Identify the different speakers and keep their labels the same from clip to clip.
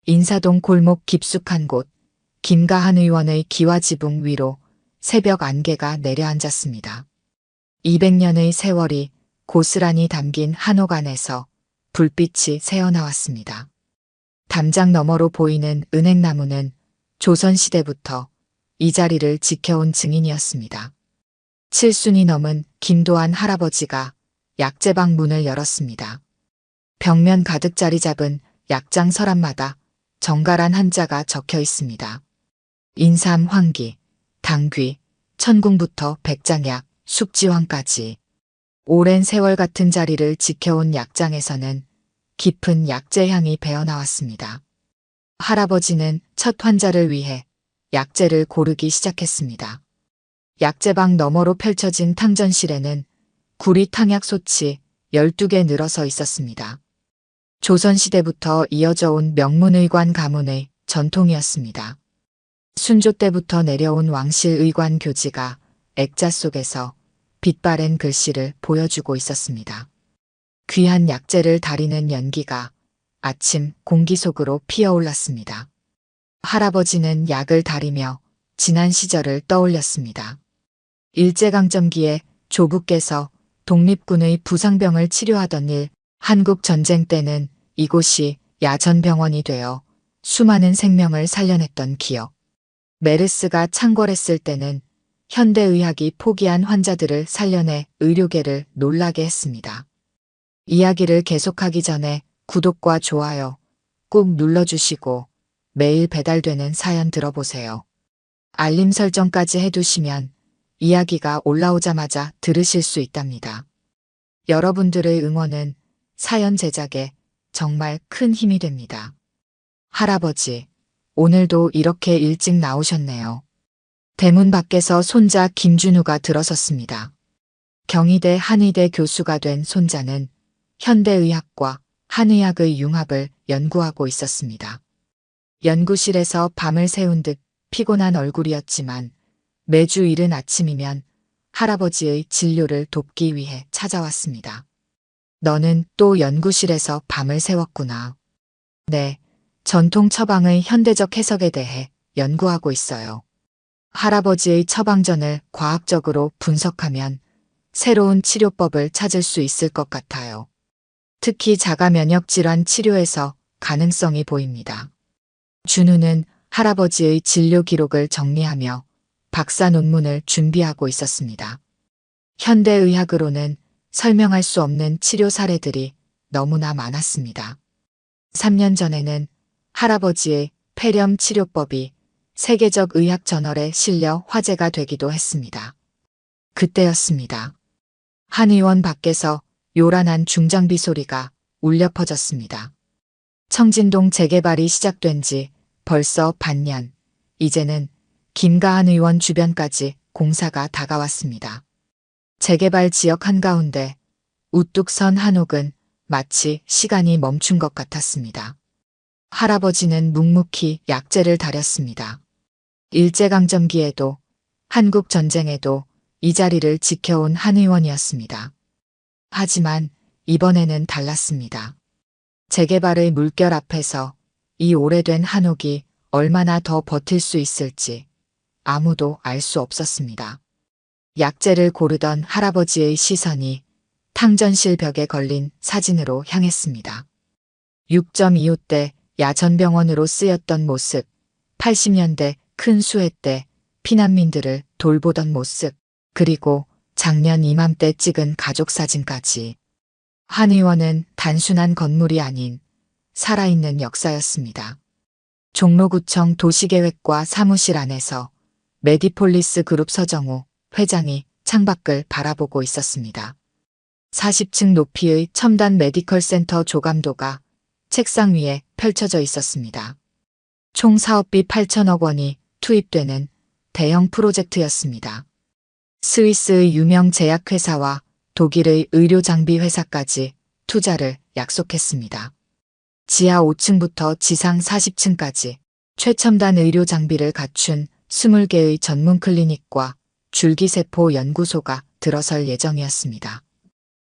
Speaker 1: 인사동 골목 깊숙한 곳, 김가한 의원의 기와지붕 위로 새벽 안개가 내려앉았습니다. 200년의 세월이 고스란히 담긴 한옥 안에서 불빛이 새어나왔습니다. 담장 너머로 보이는 은행나무는 조선시대부터 이 자리를 지켜온 증인이었습니다. 7순이 넘은 김도한 할아버지가 약재방 문을 열었습니다. 벽면 가득 자리 잡은 약장 서랍마다 정갈한 한자가 적혀 있습니다. 인삼, 황기, 당귀, 천궁부터 백장약, 숙지황까지 오랜 세월 같은 자리를 지켜온 약장에서는 깊은 약재 향이 배어나왔습니다. 할아버지는 첫 환자를 위해 약재를 고르기 시작했습니다. 약재방 너머로 펼쳐진 탕전실에는 구리 탕약솥이 12개 늘어서 있었습니다. 조선시대부터 이어져 온 명문의관 가문의 전통이었습니다. 순조 때부터 내려온 왕실 의관 교지가 액자 속에서 빛바랜 글씨를 보여주고 있었습니다. 귀한 약재를 다리는 연기가 아침 공기 속으로 피어올랐습니다. 할아버지는 약을 다리며 지난 시절을 떠올렸습니다. 일제강점기에 조부께서 독립군의 부상병을 치료하던 일, 한국전쟁 때는 이곳이 야전병원이 되어 수많은 생명을 살려냈던 기억. 메르스가 창궐했을 때는 현대의학이 포기한 환자들을 살려내 의료계를 놀라게 했습니다. 이야기를 계속하기 전에 구독과 좋아요 꾹 눌러주시고 매일 배달되는 사연 들어보세요. 알림 설정까지 해두시면 이야기가 올라오자마자 들으실 수 있답니다. 여러분들의 응원은 사연 제작에 정말 큰 힘이 됩니다. 할아버지, 오늘도 이렇게 일찍 나오셨네요. 대문 밖에서 손자 김준우가 들어섰습니다. 경희대 한의대 교수가 된 손자는 현대의학과 한의학의 융합을 연구하고 있었습니다. 연구실에서 밤을 새운 듯 피곤한 얼굴이었지만 매주 이른 아침이면 할아버지의 진료를 돕기 위해 찾아왔습니다. 너는 또 연구실에서 밤을 새웠구나. 네, 전통 처방의 현대적 해석에 대해 연구하고 있어요. 할아버지의 처방전을 과학적으로 분석하면 새로운 치료법을 찾을 수 있을 것 같아요. 특히 자가 면역 질환 치료에서 가능성이 보입니다. 준우는 할아버지의 진료 기록을 정리하며 박사 논문을 준비하고 있었습니다. 현대의학으로는 설명할 수 없는 치료 사례들이 너무나 많았습니다. 3년 전에는 할아버지의 폐렴 치료법이 세계적 의학 저널에 실려 화제가 되기도 했습니다. 그때였습니다. 한의원 밖에서 요란한 중장비 소리가 울려 퍼졌습니다. 청진동 재개발이 시작된 지 벌써 반년, 이제는 김가한 의원 주변까지 공사가 다가왔습니다. 재개발 지역 한가운데 우뚝 선 한옥은 마치 시간이 멈춘 것 같았습니다. 할아버지는 묵묵히 약재를 다렸습니다. 일제강점기에도 한국전쟁에도 이 자리를 지켜온 한의원이었습니다. 하지만 이번에는 달랐습니다. 재개발의 물결 앞에서 이 오래된 한옥이 얼마나 더 버틸 수 있을지 아무도 알 수 없었습니다. 약재를 고르던 할아버지의 시선이 탕전실 벽에 걸린 사진으로 향했습니다. 6.25대 야전병원으로 쓰였던 모습, 80년대 큰 수해 때 피난민들을 돌보던 모습, 그리고 작년 이맘때 찍은 가족 사진까지. 한의원은 단순한 건물이 아닌 살아있는 역사였습니다. 종로구청 도시계획과 사무실 안에서 메디폴리스 그룹 서정우 회장이 창밖을 바라보고 있었습니다. 40층 높이의 첨단 메디컬 센터 조감도가 책상 위에 펼쳐져 있었습니다. 총 사업비 8천억 원이 투입되는 대형 프로젝트였습니다. 스위스의 유명 제약회사와 독일의 의료장비 회사까지 투자를 약속했습니다. 지하 5층부터 지상 40층까지 최첨단 의료 장비를 갖춘 20개의 전문 클리닉과 줄기세포 연구소가 들어설 예정이었습니다.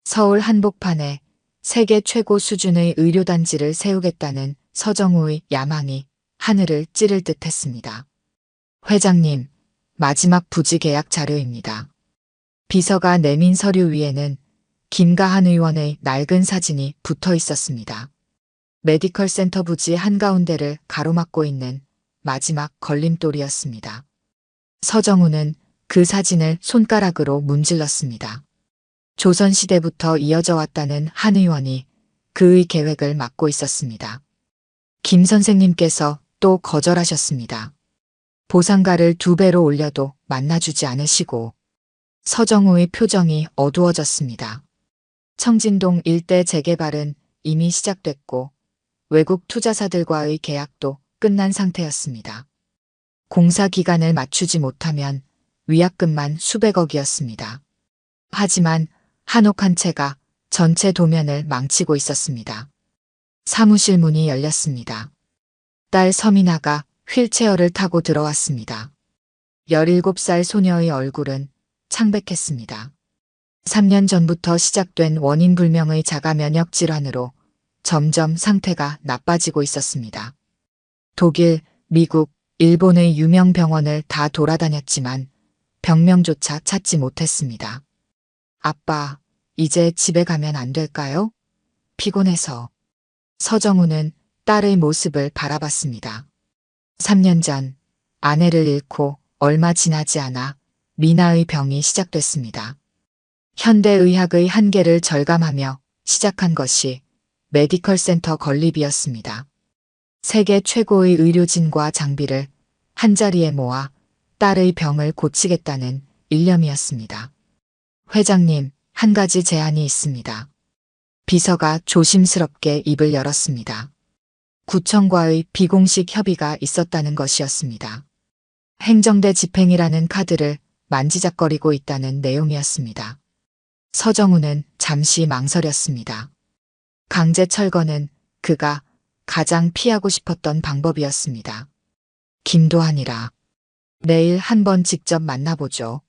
Speaker 1: 서울 한복판에 세계 최고 수준의 의료단지를 세우겠다는 서정우의 야망이 하늘을 찌를 듯 했습니다. 회장님, 마지막 부지 계약 자료입니다. 비서가 내민 서류 위에는 김가한 의원의 낡은 사진이 붙어 있었습니다. 메디컬 센터 부지 한가운데를 가로막고 있는 마지막 걸림돌이었습니다. 서정우는 그 사진을 손가락으로 문질렀습니다. 조선시대부터 이어져 왔다는 한 의원이 그의 계획을 막고 있었습니다. 김 선생님께서 또 거절하셨습니다. 보상가를 2배로 올려도 만나주지 않으시고. 서정우의 표정이 어두워졌습니다. 청진동 일대 재개발은 이미 시작됐고 외국 투자사들과의 계약도 끝난 상태였습니다. 공사 기간을 맞추지 못하면 위약금만 수백억이었습니다. 하지만 한옥 한 채가 전체 도면을 망치고 있었습니다. 사무실 문이 열렸습니다. 딸 서민아가 휠체어를 타고 들어왔습니다. 17살 소녀의 얼굴은 창백했습니다. 3년 전부터 시작된 원인 불명의 자가 면역 질환으로 점점 상태가 나빠지고 있었습니다. 독일, 미국, 일본의 유명 병원을 다 돌아다녔지만 병명조차 찾지 못했습니다. 아빠, 이제 집에 가면 안 될까요? 피곤해서. 서정우는 딸의 모습을 바라봤습니다. 3년 전 아내를 잃고 얼마 지나지 않아 미나의 병이 시작됐습니다. 현대의학의 한계를 절감하며 시작한 것이 메디컬 센터 건립이었습니다. 세계 최고의 의료진과 장비를 한자리에 모아 딸의 병을 고치겠다는 일념이었습니다. 회장님, 한 가지 제안이 있습니다. 비서가 조심스럽게 입을 열었습니다. 구청과의 비공식 협의가 있었다는 것이었습니다. 행정대 집행이라는 카드를 만지작거리고 있다는 내용이었습니다. 서정우는 잠시 망설였습니다. 강제 철거는 그가 가장 피하고 싶었던 방법이었습니다. 김도한이라. 내일 한번 직접 만나보죠.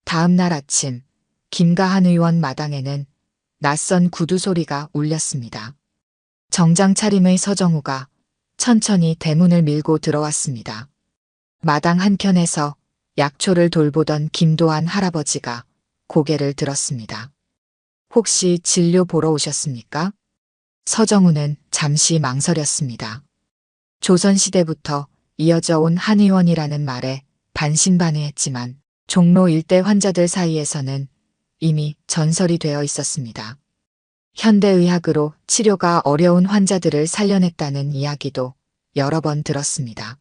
Speaker 1: 다음 날 아침 김가한 의원 마당에는 낯선 구두 소리가 울렸습니다. 정장 차림의 서정우가 천천히 대문을 밀고 들어왔습니다. 마당 한켠에서 약초를 돌보던 김도한 할아버지가 고개를 들었습니다. 혹시 진료 보러 오셨습니까? 서정우는 잠시 망설였습니다. 조선시대부터 이어져 온 한의원이라는 말에 반신반의했지만 종로 일대 환자들 사이에서는 이미 전설이 되어 있었습니다. 현대의학으로 치료가 어려운 환자들을 살려냈다는 이야기도 여러 번 들었습니다.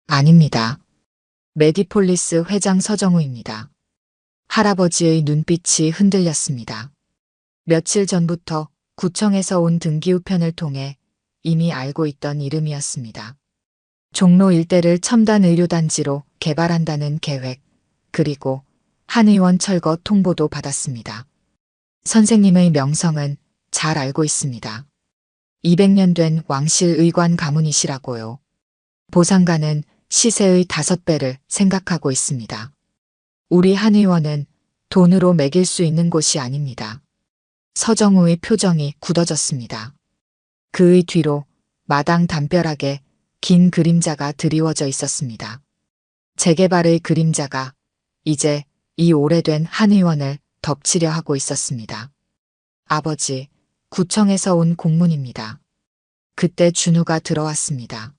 Speaker 1: 아닙니다. 메디폴리스 회장 서정우입니다. 할아버지의 눈빛이 흔들렸습니다. 며칠 전부터 구청에서 온 등기우편을 통해 이미 알고 있던 이름이었습니다. 종로 일대를 첨단 의료단지로 개발한다는 계획, 그리고 한의원 철거 통보도 받았습니다. 선생님의 명성은 잘 알고 있습니다. 200년 된 왕실 의관 가문이시라고요. 보상가는 시세의 5배를 생각하고 있습니다. 우리 한의원은 돈으로 매길 수 있는 곳이 아닙니다. 서정우의 표정이 굳어졌습니다. 그의 뒤로 마당 담벼락에 긴 그림자가 드리워져 있었습니다. 재개발의 그림자가 이제 이 오래된 한의원을 덮치려 하고 있었습니다. 아버지, 구청에서 온 공문입니다. 그때 준우가 들어왔습니다.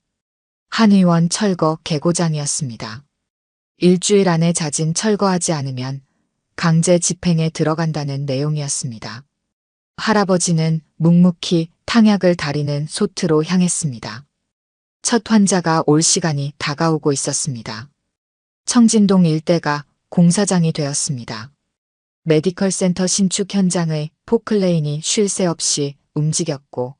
Speaker 1: 한의원 철거 계고장이었습니다. 일주일 안에 자진 철거하지 않으면 강제 집행에 들어간다는 내용이었습니다. 할아버지는 묵묵히 탕약을 다리는 소트로 향했습니다. 첫 환자가 올 시간이 다가오고 있었습니다. 청진동 일대가 공사장이 되었습니다. 메디컬 센터 신축 현장의 포클레인이 쉴 새 없이 움직였고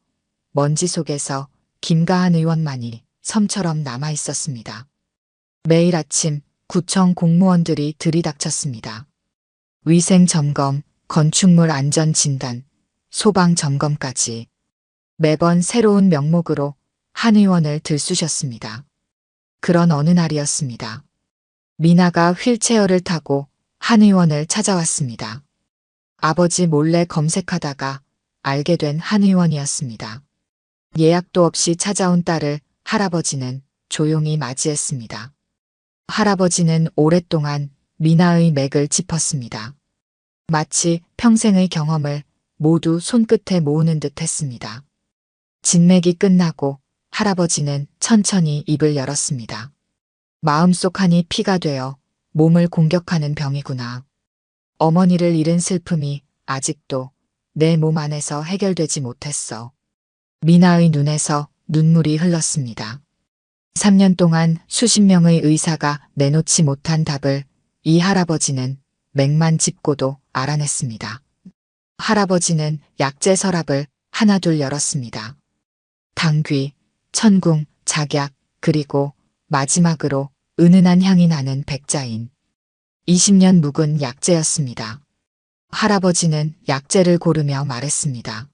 Speaker 1: 먼지 속에서 김가한 의원만이 섬처럼 남아 있었습니다. 매일 아침 구청 공무원들이 들이닥쳤습니다. 위생 점검, 건축물 안전 진단, 소방 점검까지 매번 새로운 명목으로 한 의원을 들쑤셨습니다. 그런 어느 날이었습니다. 미나가 휠체어를 타고 한 의원을 찾아왔습니다. 아버지 몰래 검색하다가 알게 된 한 의원이었습니다. 예약도 없이 찾아온 딸을 할아버지는 조용히 맞이했습니다. 할아버지는 오랫동안 미나의 맥을 짚었습니다. 마치 평생의 경험을 모두 손끝에 모으는 듯 했습니다. 진맥이 끝나고 할아버지는 천천히 입을 열었습니다. 마음속 한이 피가 되어 몸을 공격하는 병이구나. 어머니를 잃은 슬픔이 아직도 내 몸 안에서 해결되지 못했어. 미나의 눈에서 눈물이 흘렀습니다. 3년 동안 수십 명의 의사가 내놓지 못한 답을 이 할아버지는 맥만 짚고도 알아냈습니다. 할아버지는 약재 서랍을 하나둘 열었습니다. 당귀, 천궁, 작약, 그리고 마지막으로 은은한 향이 나는 백자인. 20년 묵은 약재였습니다. 할아버지는 약재를 고르며 말했습니다.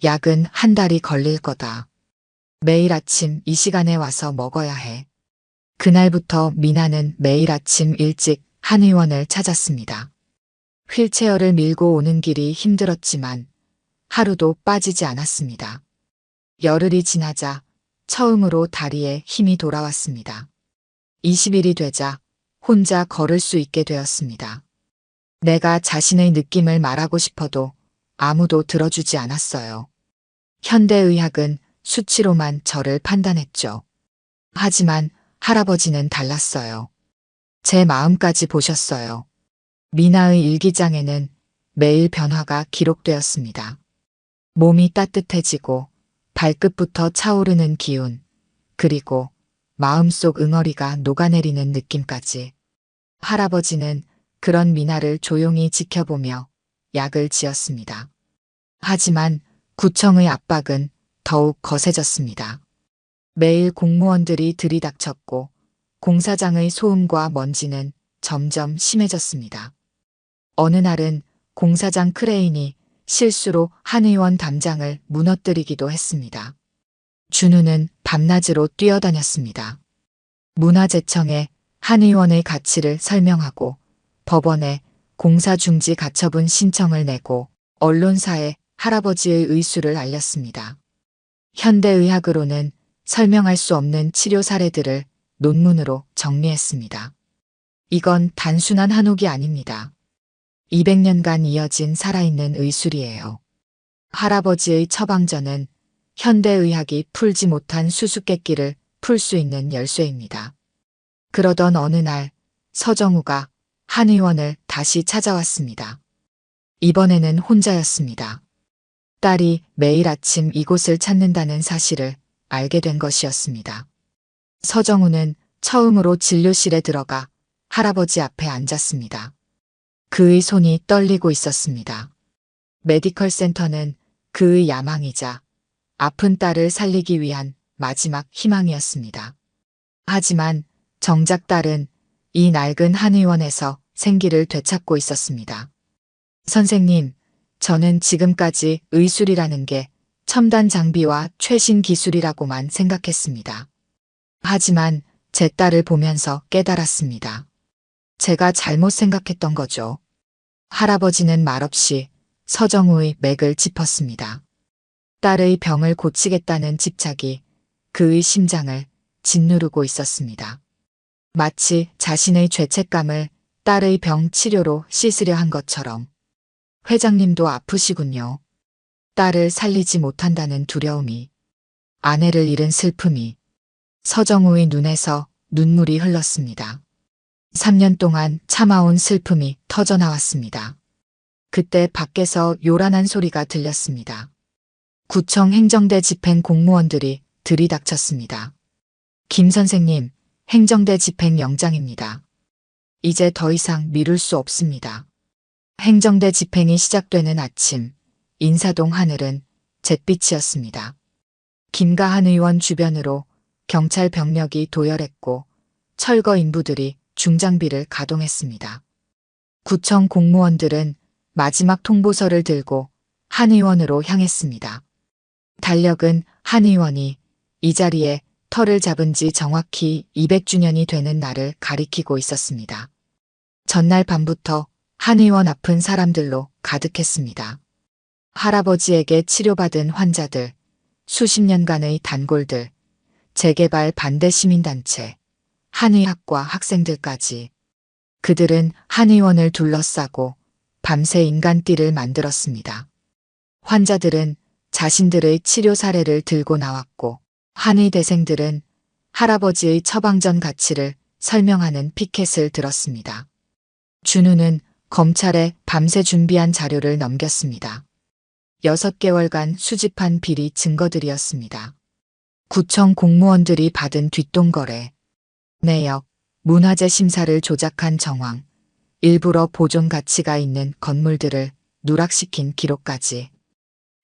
Speaker 1: 약은 한 달이 걸릴 거다. 매일 아침 이 시간에 와서 먹어야 해. 그날부터 미나는 매일 아침 일찍 한의원을 찾았습니다. 휠체어를 밀고 오는 길이 힘들었지만 하루도 빠지지 않았습니다. 열흘이 지나자 처음으로 다리에 힘이 돌아왔습니다. 20일이 되자 혼자 걸을 수 있게 되었습니다. 내가 자신의 느낌을 말하고 싶어도 아무도 들어주지 않았어요. 현대의학은 수치로만 저를 판단했죠. 하지만 할아버지는 달랐어요. 제 마음까지 보셨어요. 미나의 일기장에는 매일 변화가 기록되었습니다. 몸이 따뜻해지고 발끝부터 차오르는 기운, 그리고 마음속 응어리가 녹아내리는 느낌까지. 할아버지는 그런 미나를 조용히 지켜보며 약을 지었습니다. 하지만 구청의 압박은 더욱 거세졌습니다. 매일 공무원들이 들이닥쳤고 공사장의 소음과 먼지는 점점 심해졌습니다. 어느 날은 공사장 크레인이 실수로 한의원 담장을 무너뜨리기도 했습니다. 준우는 밤낮으로 뛰어다녔습니다. 문화재청에 한의원의 가치를 설명하고 법원에 공사중지 가처분 신청을 내고 언론사에 할아버지의 의술을 알렸습니다. 현대의학으로는 설명할 수 없는 치료 사례들을 논문으로 정리했습니다. 이건 단순한 한옥이 아닙니다. 200년간 이어진 살아있는 의술이에요. 할아버지의 처방전은 현대의학이 풀지 못한 수수께끼를 풀 수 있는 열쇠입니다. 그러던 어느 날 서정우가 한의원을 다시 찾아왔습니다. 이번에는 혼자였습니다. 딸이 매일 아침 이곳을 찾는다는 사실을 알게 된 것이었습니다. 서정우는 처음으로 진료실에 들어가 할아버지 앞에 앉았습니다. 그의 손이 떨리고 있었습니다. 메디컬 센터는 그의 야망이자 아픈 딸을 살리기 위한 마지막 희망이었습니다. 하지만 정작 딸은 이 낡은 한의원에서 생기를 되찾고 있었습니다. 선생님, 저는 지금까지 의술이라는 게 첨단 장비와 최신 기술이라고만 생각했습니다. 하지만 제 딸을 보면서 깨달았습니다. 제가 잘못 생각했던 거죠. 할아버지는 말없이 서정우의 맥을 짚었습니다. 딸의 병을 고치겠다는 집착이 그의 심장을 짓누르고 있었습니다. 마치 자신의 죄책감을 딸의 병 치료로 씻으려 한 것처럼. 회장님도 아프시군요. 딸을 살리지 못한다는 두려움이, 아내를 잃은 슬픔이. 서정우의 눈에서 눈물이 흘렀습니다. 3년 동안 참아온 슬픔이 터져나왔습니다. 그때 밖에서 요란한 소리가 들렸습니다. 구청 행정대 집행 공무원들이 들이닥쳤습니다. 김 선생님, 행정대 집행 영장입니다. 이제 더 이상 미룰 수 없습니다. 행정대 집행이 시작되는 아침, 인사동 하늘은 잿빛이었습니다. 김가한 의원 주변으로 경찰 병력이 도열했고 철거 인부들이 중장비를 가동했습니다. 구청 공무원들은 마지막 통보서를 들고 한의원으로 향했습니다. 달력은 한의원이 이 자리에 터를 잡은 지 정확히 200주년이 되는 날을 가리키고 있었습니다. 전날 밤부터 한의원 앞은 사람들로 가득했습니다. 할아버지에게 치료받은 환자들, 수십 년간의 단골들, 재개발 반대 시민단체, 한의학과 학생들까지 그들은 한 의원을 둘러싸고 밤새 인간띠를 만들었습니다. 환자들은 자신들의 치료 사례를 들고 나왔고 한의대생들은 할아버지의 처방전 가치를 설명하는 피켓을 들었습니다. 준우는 검찰에 밤새 준비한 자료를 넘겼습니다. 6개월간 수집한 비리 증거들이었습니다. 구청 공무원들이 받은 뒷돈거래, 내역, 문화재 심사를 조작한 정황, 일부러 보존 가치가 있는 건물들을 누락시킨 기록까지.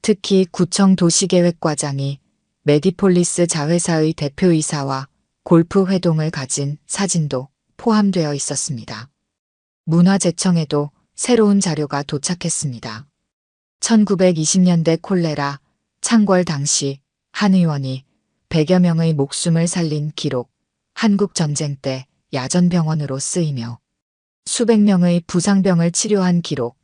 Speaker 1: 특히 구청 도시계획과장이 메디폴리스 자회사의 대표이사와 골프 회동을 가진 사진도 포함되어 있었습니다. 문화재청에도 새로운 자료가 도착했습니다. 1920년대 콜레라 창궐 당시 한 의원이 100여 명의 목숨을 살린 기록, 한국전쟁 때 야전병원으로 쓰이며 수백 명의 부상병을 치료한 기록,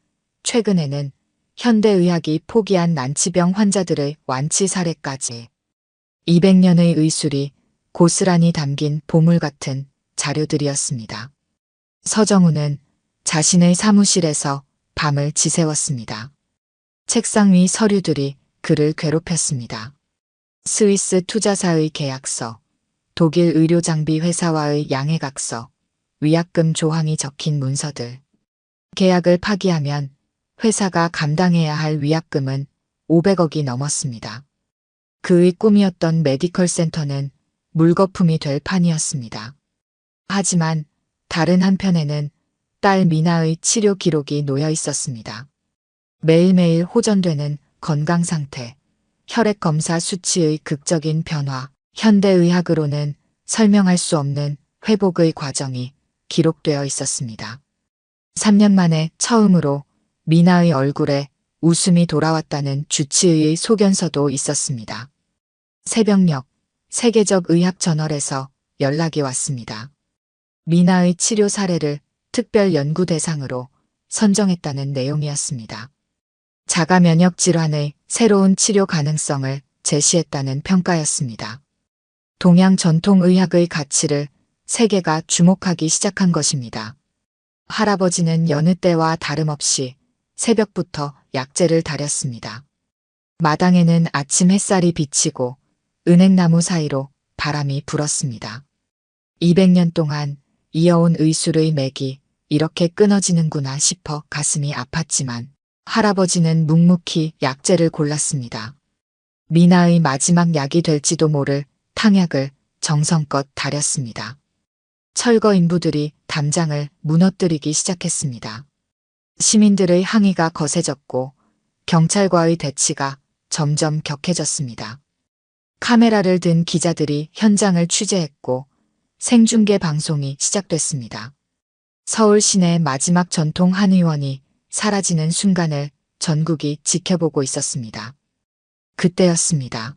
Speaker 1: 최근에는 현대의학이 포기한 난치병 환자들의 완치 사례까지 200년의 의술이 고스란히 담긴 보물 같은 자료들이었습니다. 서정우는 자신의 사무실에서 밤을 지새웠습니다. 책상 위 서류들이 그를 괴롭혔습니다. 스위스 투자사의 계약서, 독일 의료장비 회사와의 양해각서, 위약금 조항이 적힌 문서들. 계약을 파기하면 회사가 감당해야 할 위약금은 500억이 넘었습니다. 그의 꿈이었던 메디컬 센터는 물거품이 될 판이었습니다. 하지만 다른 한편에는 딸 미나의 치료 기록이 놓여 있었습니다. 매일매일 호전되는 건강 상태, 혈액 검사 수치의 극적인 변화, 현대의학으로는 설명할 수 없는 회복의 과정이 기록되어 있었습니다. 3년 만에 처음으로 미나의 얼굴에 웃음이 돌아왔다는 주치의의 소견서도 있었습니다. 새벽녘 세계적 의학 저널에서 연락이 왔습니다. 미나의 치료 사례를 특별 연구 대상으로 선정했다는 내용이었습니다. 자가 면역 질환의 새로운 치료 가능성을 제시했다는 평가였습니다. 동양 전통의학의 가치를 세계가 주목하기 시작한 것입니다. 할아버지는 여느 때와 다름없이 새벽부터 약재를 다렸습니다. 마당에는 아침 햇살이 비치고 은행나무 사이로 바람이 불었습니다. 200년 동안 이어온 의술의 맥이 이렇게 끊어지는구나 싶어 가슴이 아팠지만 할아버지는 묵묵히 약재를 골랐습니다. 미나의 마지막 약이 될지도 모를 탕약을 정성껏 다렸습니다. 철거 인부들이 담장을 무너뜨리기 시작했습니다. 시민들의 항의가 거세졌고 경찰과의 대치가 점점 격해졌습니다. 카메라를 든 기자들이 현장을 취재했고 생중계 방송이 시작됐습니다. 서울 시내 마지막 전통 한의원이 사라지는 순간을 전국이 지켜보고 있었습니다. 그때였습니다.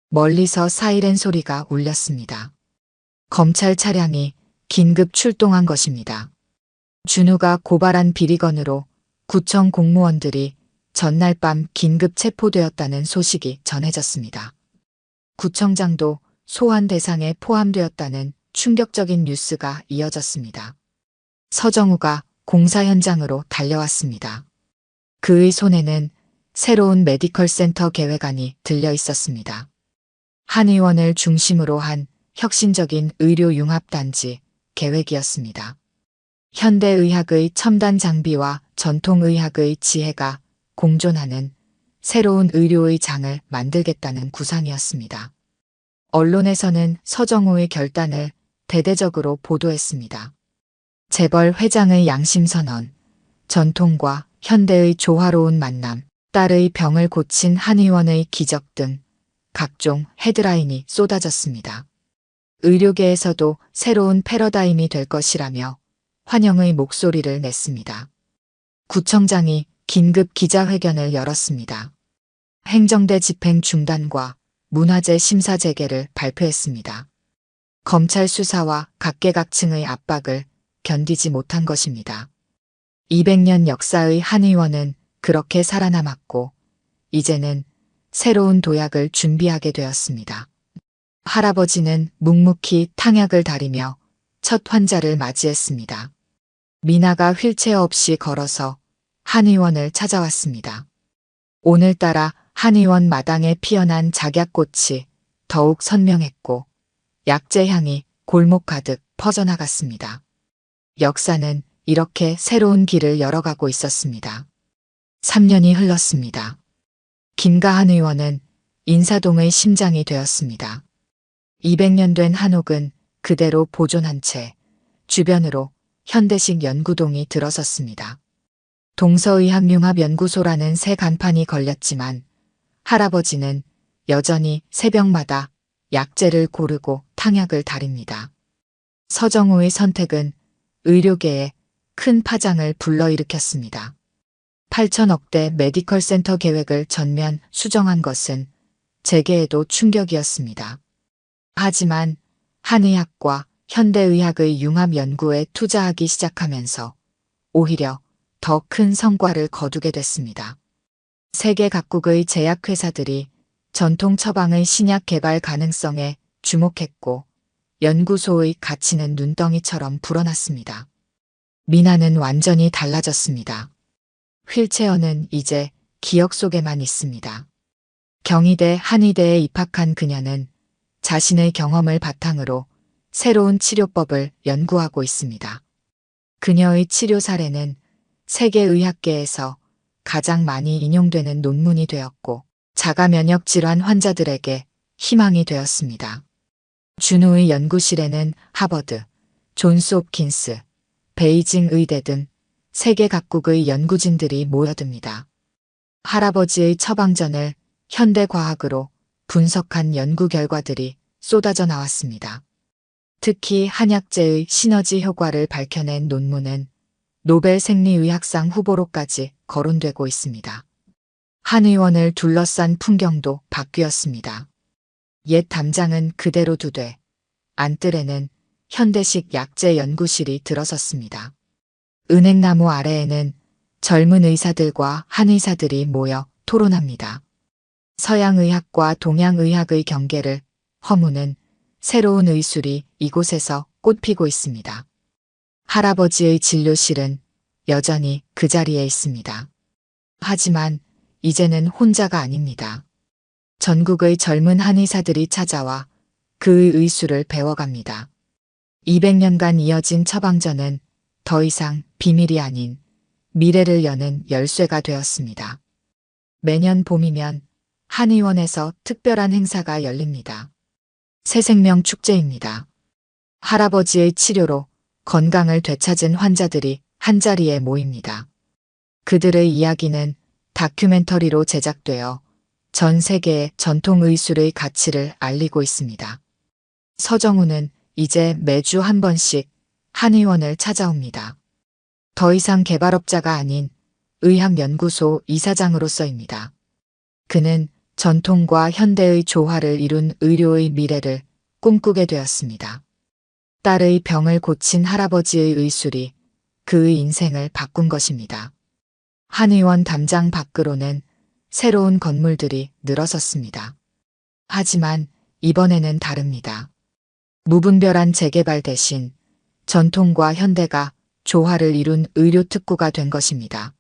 Speaker 1: 멀리서 사이렌 소리가 울렸습니다. 검찰 차량이 긴급 출동한 것입니다. 준우가 고발한 비리건으로 구청 공무원들이 전날 밤 긴급 체포되었다는 소식이 전해졌습니다. 구청장도 소환 대상에 포함되었다는 충격적인 뉴스가 이어졌습니다. 서정우가 공사 현장으로 달려왔습니다. 그의 손에는 새로운 메디컬 센터 계획안이 들려 있었습니다. 한 의원을 중심으로 한 혁신적인 의료융합단지 계획이었습니다. 현대의학의 첨단 장비와 전통의학의 지혜가 공존하는 새로운 의료의 장을 만들겠다는 구상이었습니다. 언론에서는 서정우의 결단을 대대적으로 보도했습니다. 재벌 회장의 양심선언, 전통과 현대의 조화로운 만남, 딸의 병을 고친 한 의원의 기적 등 각종 헤드라인이 쏟아졌습니다. 의료계에서도 새로운 패러다임이 될 것이라며 환영의 목소리를 냈습니다. 구청장이 긴급 기자회견을 열었습니다. 행정대 집행 중단과 문화재 심사 재개를 발표했습니다. 검찰 수사와 각계각층의 압박을 견디지 못한 것입니다. 200년 역사의 한 의원은 그렇게 살아남았고 이제는 새로운 도약을 준비하게 되었습니다. 할아버지는 묵묵히 탕약을 다리며 첫 환자를 맞이했습니다. 미나가 휠체어 없이 걸어서 한의원을 찾아왔습니다. 오늘따라 한의원 마당에 피어난 작약꽃이 더욱 선명했고 약재 향이 골목 가득 퍼져나갔습니다. 역사는 이렇게 새로운 길을 열어가고 있었습니다. 3년이 흘렀습니다. 김가한 의원은 인사동의 심장이 되었습니다. 200년 된 한옥은 그대로 보존한 채 주변으로 현대식 연구동이 들어섰습니다. 동서의학융합연구소라는 새 간판이 걸렸지만 할아버지는 여전히 새벽마다 약재를 고르고 탕약을 다립니다. 서정우의 선택은 의료계에 큰 파장을 불러일으켰습니다. 8천억대 메디컬 센터 계획을 전면 수정한 것은 재계에도 충격이었습니다. 하지만 한의학과 현대의학의 융합 연구에 투자하기 시작하면서 오히려 더 큰 성과를 거두게 됐습니다. 세계 각국의 제약회사들이 전통 처방의 신약 개발 가능성에 주목했고 연구소의 가치는 눈덩이처럼 불어났습니다. 미나는 완전히 달라졌습니다. 휠체어는 이제 기억 속에만 있습니다. 경희대 한의대에 입학한 그녀는 자신의 경험을 바탕으로 새로운 치료법을 연구하고 있습니다. 그녀의 치료 사례는 세계의학계에서 가장 많이 인용되는 논문이 되었고 자가 면역 질환 환자들에게 희망이 되었습니다. 준우의 연구실에는 하버드, 존스 홉킨스, 베이징 의대 등 세계 각국의 연구진들이 모여듭니다. 할아버지의 처방전을 현대과학으로 분석한 연구 결과들이 쏟아져 나왔습니다. 특히 한약재의 시너지 효과를 밝혀낸 논문은 노벨 생리의학상 후보로까지 거론되고 있습니다. 한의원을 둘러싼 풍경도 바뀌었습니다. 옛 담장은 그대로 두되 안뜰에는 현대식 약재 연구실이 들어섰습니다. 은행나무 아래에는 젊은 의사들과 한의사들이 모여 토론합니다. 서양의학과 동양의학의 경계를 허무는 새로운 의술이 이곳에서 꽃피고 있습니다. 할아버지의 진료실은 여전히 그 자리에 있습니다. 하지만 이제는 혼자가 아닙니다. 전국의 젊은 한의사들이 찾아와 그의 의술을 배워갑니다. 200년간 이어진 처방전은 더 이상 비밀이 아닌 미래를 여는 열쇠가 되었습니다. 매년 봄이면 한의원에서 특별한 행사가 열립니다. 새생명 축제입니다. 할아버지의 치료로 건강을 되찾은 환자들이 한자리에 모입니다. 그들의 이야기는 다큐멘터리로 제작되어 전 세계의 전통 의술의 가치를 알리고 있습니다. 서정우는 이제 매주 한 번씩 한의원을 찾아옵니다. 더 이상 개발업자가 아닌 의학연구소 이사장으로서입니다. 그는 전통과 현대의 조화를 이룬 의료의 미래를 꿈꾸게 되었습니다. 딸의 병을 고친 할아버지의 의술이 그의 인생을 바꾼 것입니다. 한의원 담장 밖으로는 새로운 건물들이 늘어섰습니다. 하지만 이번에는 다릅니다. 무분별한 재개발 대신 전통과 현대가 조화를 이룬 의료 특구가 된 것입니다.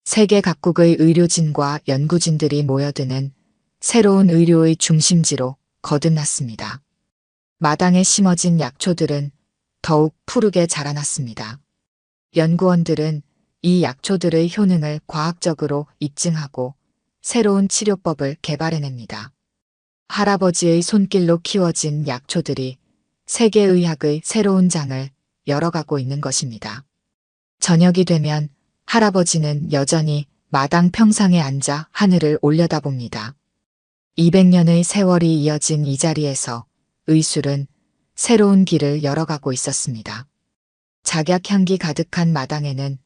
Speaker 1: 세계 각국의 의료진과 연구진들이 모여드는 새로운 의료의 중심지로 거듭났습니다. 마당에 심어진 약초들은 더욱 푸르게 자라났습니다. 연구원들은 이 약초들의 효능을 과학적으로 입증하고 새로운 치료법을 개발해냅니다. 할아버지의 손길로 키워진 약초들이 세계의학의 새로운 장을 열어가고 있는 것입니다. 저녁이 되면 할아버지는 여전히 마당 평상에 앉아 하늘을 올려다봅니다. 200년의 세월이 이어진 이 자리에서 의술은 새로운 길을 열어가고 있었습니다. 작약향기 가득한 마당에는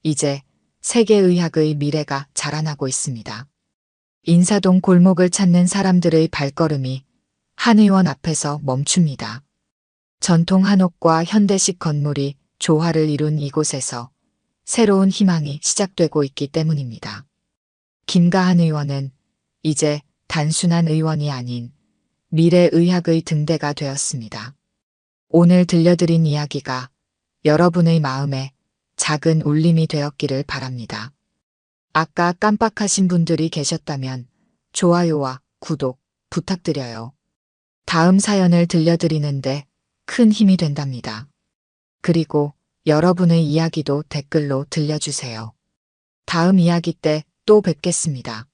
Speaker 1: 이제 세계의학의 미래가 자라나고 있습니다. 인사동 골목을 찾는 사람들의 발걸음이 한의원 앞에서 멈춥니다. 전통 한옥과 현대식 건물이 조화를 이룬 이곳에서 새로운 희망이 시작되고 있기 때문입니다. 김가한 의원은 이제 단순한 의원이 아닌 미래의학의 등대가 되었습니다. 오늘 들려드린 이야기가 여러분의 마음에 작은 울림이 되었기를 바랍니다. 아까 깜빡하신 분들이 계셨다면 좋아요와 구독 부탁드려요. 다음 사연을 들려드리는데 큰 힘이 된답니다. 그리고 여러분의 이야기도 댓글로 들려주세요. 다음 이야기 때 또 뵙겠습니다.